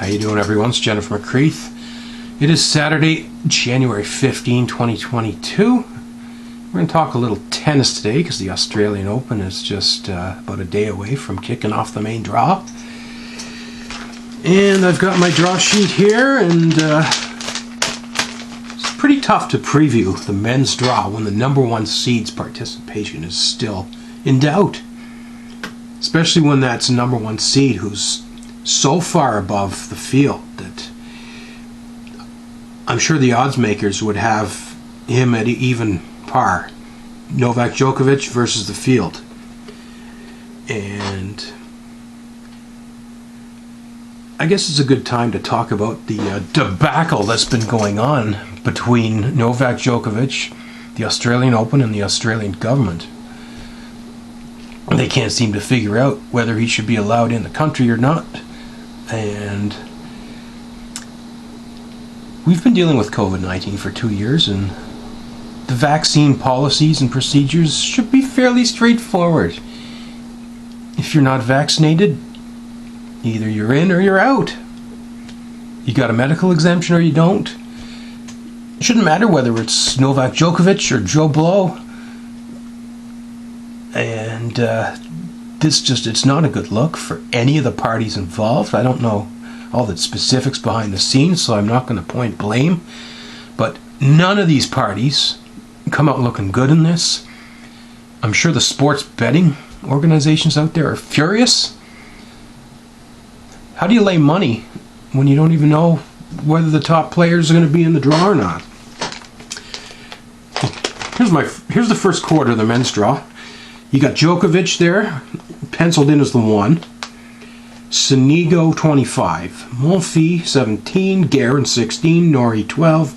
How you doing, everyone? It's Jenn from McCreath. It is Saturday, January 15, 2022. We're going to talk a little tennis today because the Australian Open is just about a day away from kicking off the main draw. And I've got my draw sheet here, and it's pretty tough to preview the men's draw when the number one seed's participation is still in doubt. Especially when that's a number one seed who's so far above the field that I'm sure the odds makers would have him at even par. Novak Djokovic versus the field. And I guess it's a good time to talk about the debacle that's been going on between Novak Djokovic, the Australian Open, and the Australian government. They can't seem to figure out whether he should be allowed in the country or not. And we've been dealing with COVID-19 for 2 years, and the vaccine policies and procedures should be fairly straightforward. If you're not vaccinated, either you're in or you're out. You got a medical exemption or you don't. It shouldn't matter whether it's Novak Djokovic or Joe Blow. And it's not a good look for any of the parties involved. I don't know all the specifics behind the scenes, so I'm not going to point blame. But none of these parties come out looking good in this. I'm sure the sports betting organizations out there are furious. How do you lay money when you don't even know whether the top players are going to be in the draw or not? Here's the first quarter of the men's draw. You got Djokovic there, penciled in as the 1. Sonego 25, Monfils 17, Guerin 16, Norrie 12,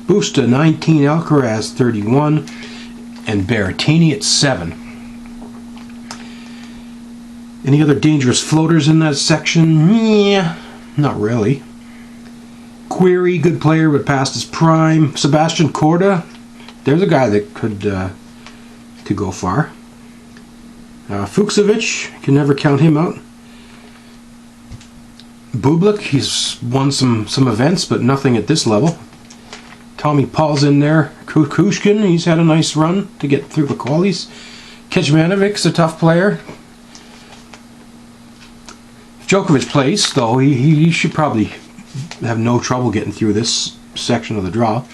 Busta 19, Alcaraz 31, and Berrettini at 7. Any other dangerous floaters in that section? Yeah, not really. Query, good player but past his prime. Sebastian Korda, there's a guy that could go far. Fucsovic, can never count him out. Bublik, he's won some events, but nothing at this level. Tommy Paul's in there. Kukushkin, he's had a nice run to get through the qualies. Kecmanovic's a tough player. If Djokovic plays, though, he should probably have no trouble getting through this section of the draw.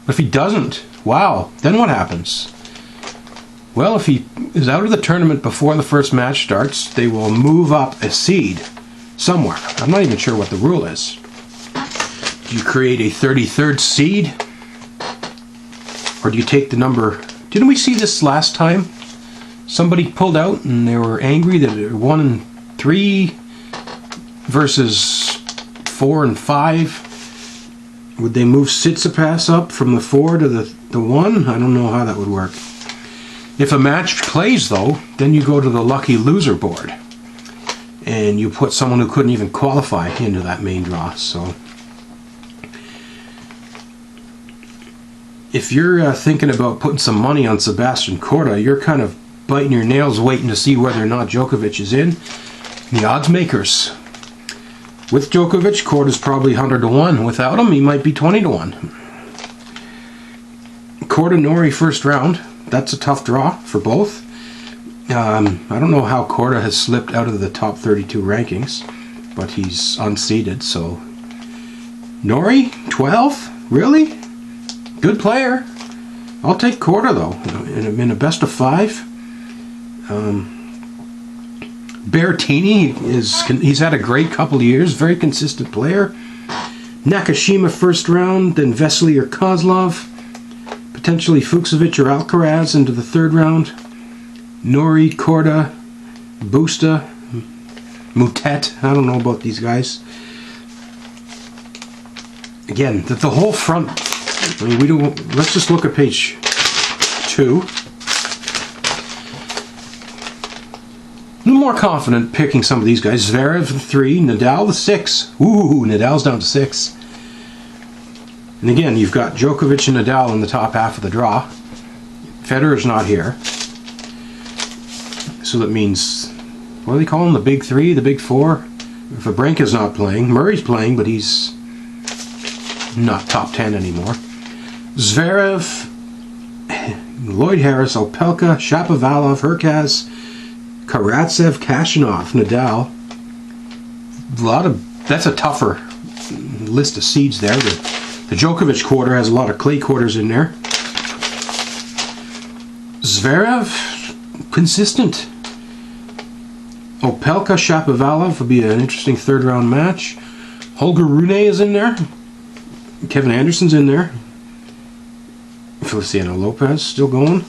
But if he doesn't, wow, then what happens? Well, if he is out of the tournament before the first match starts, they will move up a seed somewhere. I'm not even sure what the rule is. Do you create a 33rd seed? Or do you take the number... Didn't we see this last time? Somebody pulled out and they were angry that it 1 and 3 versus 4 and 5. Would they move Tsitsipas up from the 4 to the 1? I don't know how that would work. If a match plays, though, then you go to the lucky loser board. And you put someone who couldn't even qualify into that main draw. So if you're thinking about putting some money on Sebastian Korda, you're kind of biting your nails waiting to see whether or not Djokovic is in. The odds makers. With Djokovic, Korda's probably 100 to 1. Without him, he might be 20 to 1. Korda Norrie first round. That's a tough draw for both. I don't know how Korda has slipped out of the top 32 rankings, but he's unseeded, so... Norrie, 12? Really? Good player. I'll take Korda, though, in a best of 5. Berrettini, he's had a great couple of years, very consistent player. Nakashima first round, then Vesely or Kozlov. Potentially Fucsovic or Alcaraz into the 3rd round. Norrie, Korda, Busta, Mutet. I don't know about these guys. Again, the whole front. I mean, we don't. Let's just look at page 2. A little more confident picking some of these guys. Zverev the 3, Nadal the 6. Ooh, Nadal's down to 6. And again, you've got Djokovic and Nadal in the top half of the draw. Federer's not here. So that means, what do they call them? The big 3, the big 4? If Wawrinka's not playing, Murray's playing, but he's not top 10 anymore. Zverev, Lloyd Harris, Opelka, Shapovalov, Hurkacz, Karatsev, Khachanov, Nadal. That's a tougher list of seeds there. The Djokovic quarter has a lot of clay quarters in there. Zverev, consistent. Opelka, Shapovalov will be an interesting third round match. Holger Rune is in there. Kevin Anderson's in there. Feliciano Lopez still going.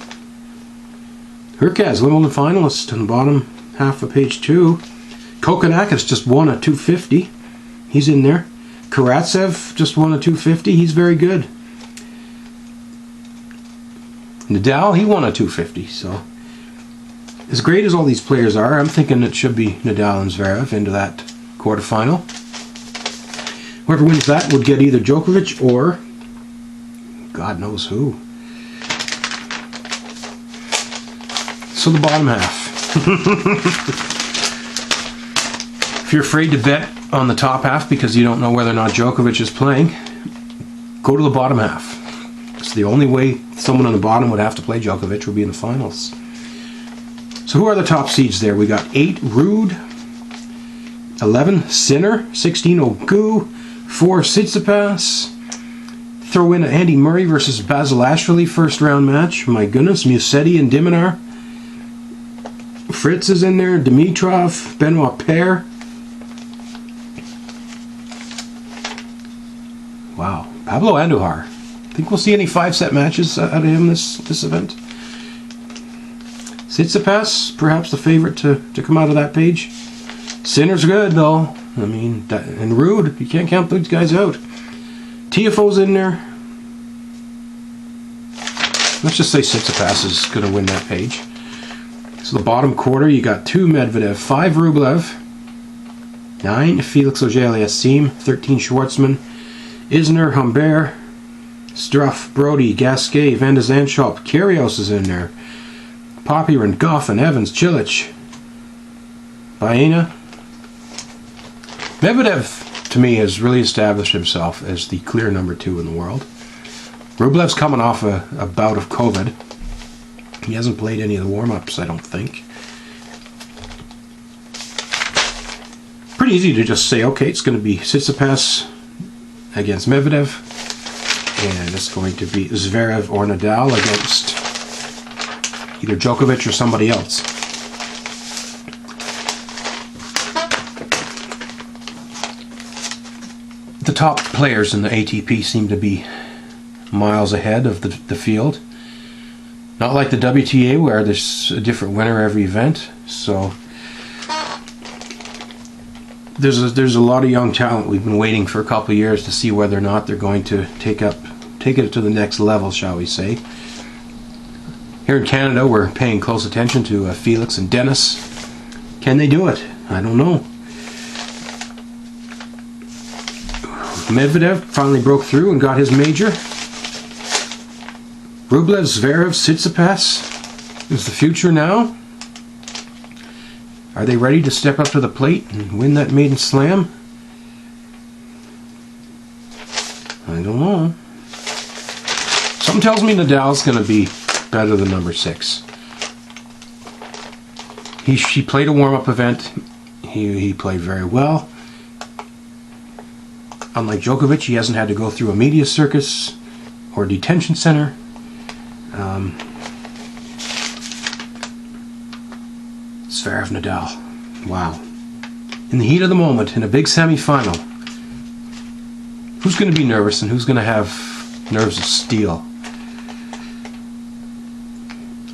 Hurkacz, Wimbledon finalist on the bottom half of page 2. Kokonakis just won a 250. He's in there. Karatsev just won a 250. He's very good. Nadal, he won a 250. So, as great as all these players are, I'm thinking it should be Nadal and Zverev into that quarterfinal. Whoever wins that would get either Djokovic or God knows who. So the bottom half. If you're afraid to bet on the top half because you don't know whether or not Djokovic is playing, go to the bottom half. It's the only way someone on the bottom would have to play Djokovic would be in the finals. So who are the top seeds there? We got 8 Ruud, 11 Sinner, 16 Ogu, 4 Tsitsipas. Throw in Andy Murray versus Basilashvili first round match. My goodness, Musetti and Diminar. Fritz is in there, Dimitrov, Benoit Paire. Wow, Pablo Andujar. Think we'll see any 5-set matches out of him this event? Tsitsipas, perhaps the favorite to come out of that page. Sinner's good though. I mean, and Ruud, you can't count those guys out. Tiafoe's in there. Let's just say Tsitsipas is going to win that page. So the bottom quarter, you got 2 Medvedev, 5 Rublev, 9 Felix Auger-Aliassime, 13 Schwartzman, Isner, Humbert, Struff, Brody, Gasquet, Van de Zandschulp, Kyrgios is in there, Popyrin, Goffin, Evans, Cilic, Baena. Medvedev, to me, has really established himself as the clear number 2 in the world. Rublev's coming off a bout of COVID. He hasn't played any of the warm-ups, I don't think. Pretty easy to just say, okay, it's going to be Tsitsipas against Medvedev, and it's going to be Zverev or Nadal against either Djokovic or somebody else. The top players in the ATP seem to be miles ahead of the field. Not like the WTA where there's a different winner every event. So there's a lot of young talent. We've been waiting for a couple of years to see whether or not they're going to take it to the next level, shall we say. Here in Canada, we're paying close attention to Felix and Dennis. Can they do it? I don't know. Medvedev finally broke through and got his major. Rublev, Zverev, Tsitsipas is the future now. Are they ready to step up to the plate and win that maiden slam? I don't know. Something tells me Nadal's going to be better than number 6. He played a warm-up event. He played very well. Unlike Djokovic, he hasn't had to go through a media circus or a detention center. Zverev, Nadal. Wow. In the heat of the moment, in a big semi-final, who's going to be nervous and who's going to have nerves of steel?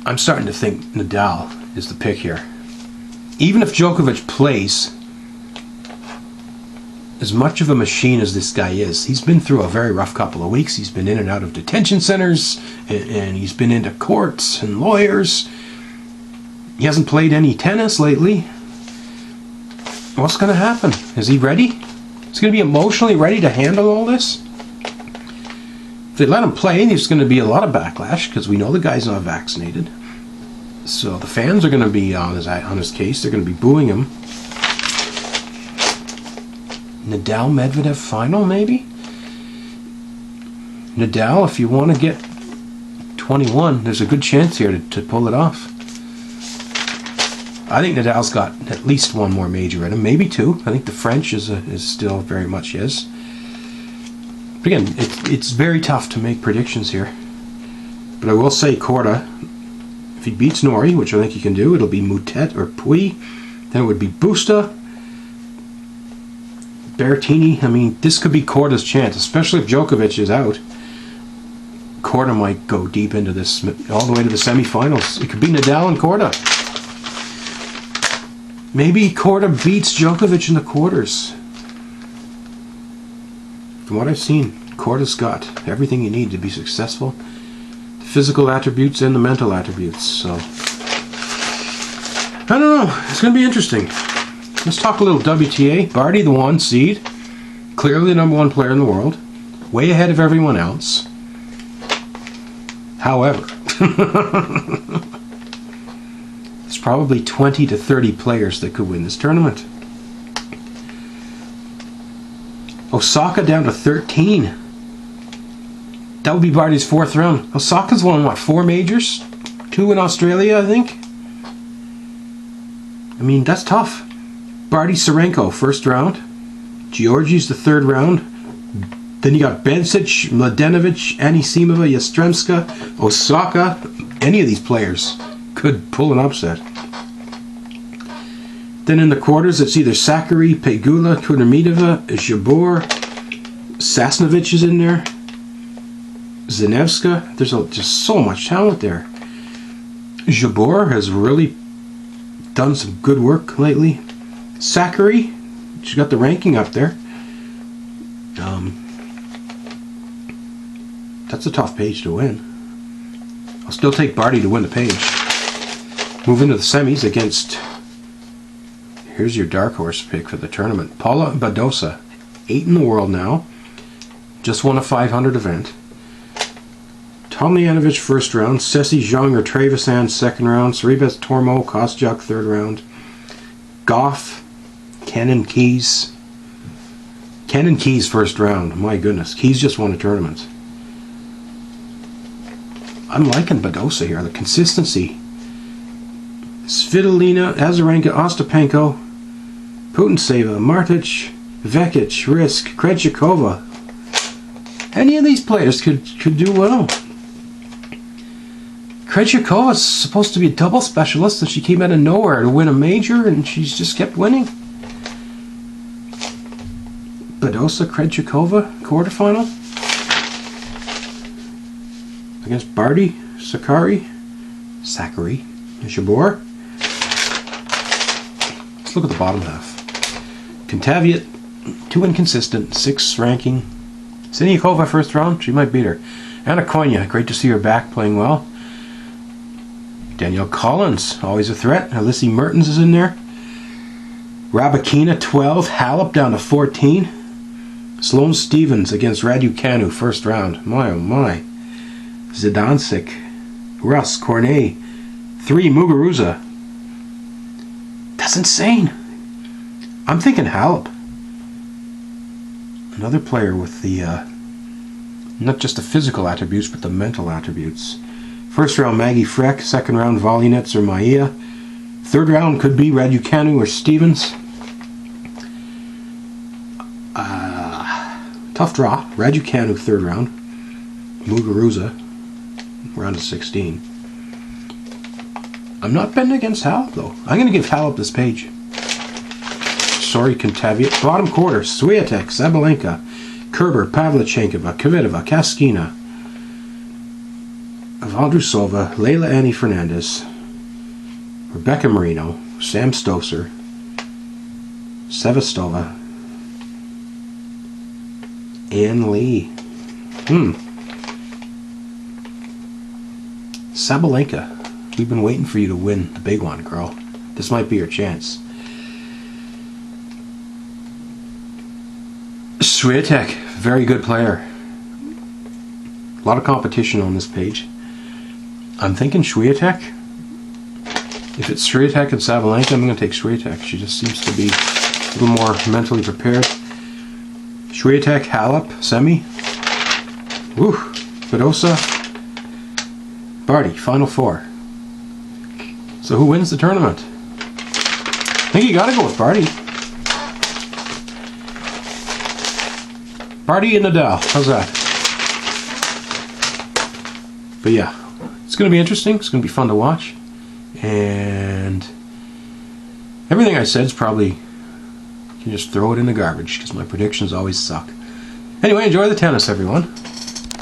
I'm starting to think Nadal is the pick here. Even if Djokovic plays, as much of a machine as this guy is, he's been through a very rough couple of weeks. He's been in and out of detention centers, and he's been into courts and lawyers. He hasn't played any tennis lately. What's going to happen? Is he ready? Is he going to be emotionally ready to handle all this? If they let him play, there's going to be a lot of backlash because we know the guy's not vaccinated. So the fans are going to be on his case. They're going to be booing him. Nadal-Medvedev final, maybe? Nadal, if you want to get 21, there's a good chance here to pull it off. I think Nadal's got at least one more major in him, maybe two. I think the French is still very much his. But again, it's very tough to make predictions here. But I will say Korda, if he beats Norrie, which I think he can do, it'll be Moutet or Puy. Then it would be Busta, Berrettini. I mean, this could be Korda's chance, especially if Djokovic is out. Korda might go deep into this, all the way to the semifinals. It could be Nadal and Korda. Maybe Korda beats Djokovic in the quarters. From what I've seen, Korda's got everything you need to be successful. The physical attributes and the mental attributes. So, I don't know. It's going to be interesting. Let's talk a little WTA. Barty, the 1 seed. Clearly the number 1 player in the world. Way ahead of everyone else. However, there's probably 20 to 30 players that could win this tournament. Osaka down to 13. That would be Barty's 4th round. Osaka's won, what, 4 majors? 2 in Australia, I think? I mean, that's tough. Barty Sarenko, 1st round. Georgie's the 3rd round. Then you got Bencic, Mladenovic, Anisimova, Yastremska, Osaka. Any of these players could pull an upset. Then in the quarters, it's either Sakkari, Pegula, Kudermetova, Jabeur, Sasnovich is in there, Zanevska. There's just so much talent there. Jabeur has really done some good work lately. Sakkari, she's got the ranking up there. That's a tough page to win. I'll still take Barty to win the page. Move into the semis against... Here's your dark horse pick for the tournament. Paula Badosa, 8 in the world now. Just won a 500 event. Tomljanovic, 1st round. Ceci Zhang or Trevisan, 2nd round. Sorribes Tormo, Kostjak, 3rd round. Goff, Cannon Keys. Cannon Keys, 1st round. My goodness. Keys just won a tournament. I'm liking Badosa here. The consistency. Svitolina, Azarenka, Ostapenko, Putintseva, Martic, Vekic, Risk, Krejcikova. Any of these players could do well. Krejcikova's supposed to be a double specialist, and she came out of nowhere to win a major, and she's just kept winning. Badosa, Krejcikova, quarterfinal. Against Barty, Sakkari, Jabeur. Let's look at the bottom half. Kentaviet, 2 inconsistent, 6th ranking. Siniakova, 1st round, she might beat her. Anna Konya, great to see her back playing well. Danielle Collins, always a threat. Alyssa Mertens is in there. Rabakina, 12. Halep down to 14. Sloane Stevens against Raducanu, 1st round. My oh my. Zidansek, Russ, Cornet, 3, Muguruza. That's insane. I'm thinking Halep. Another player with the, not just the physical attributes, but the mental attributes. 1st round, Maggie Freck. 2nd round, Volinets or Maia. 3rd round could be Raducanu or Stevens. Tough draw. Raducanu, 3rd round. Muguruza, round of 16. I'm not betting against Halep, though. I'm going to give Halep this page. Sorry, Kentaviet. Bottom quarter, Swiatek, Sabalenka, Kerber, Pavlyuchenkova, Kvitova, Kaskina, Vondrousova, Leila Annie Fernandez, Rebecca Marino, Sam Stosur, Sevastova, Ann Lee. Sabalenka, we've been waiting for you to win the big one, girl. This might be your chance. Swiatek, very good player. A lot of competition on this page. I'm thinking Swiatek. If it's Swiatek and Sabalenka, I'm going to take Swiatek. She just seems to be a little more mentally prepared. Swiatek, Halep, semi. Woo. Badosa, Barty, final four. So who wins the tournament? I think you gotta go with Barty. Barty and Nadal. How's that? But yeah, it's gonna be interesting. It's gonna be fun to watch. And everything I said is probably, you can just throw it in the garbage because my predictions always suck. Anyway, enjoy the tennis, everyone.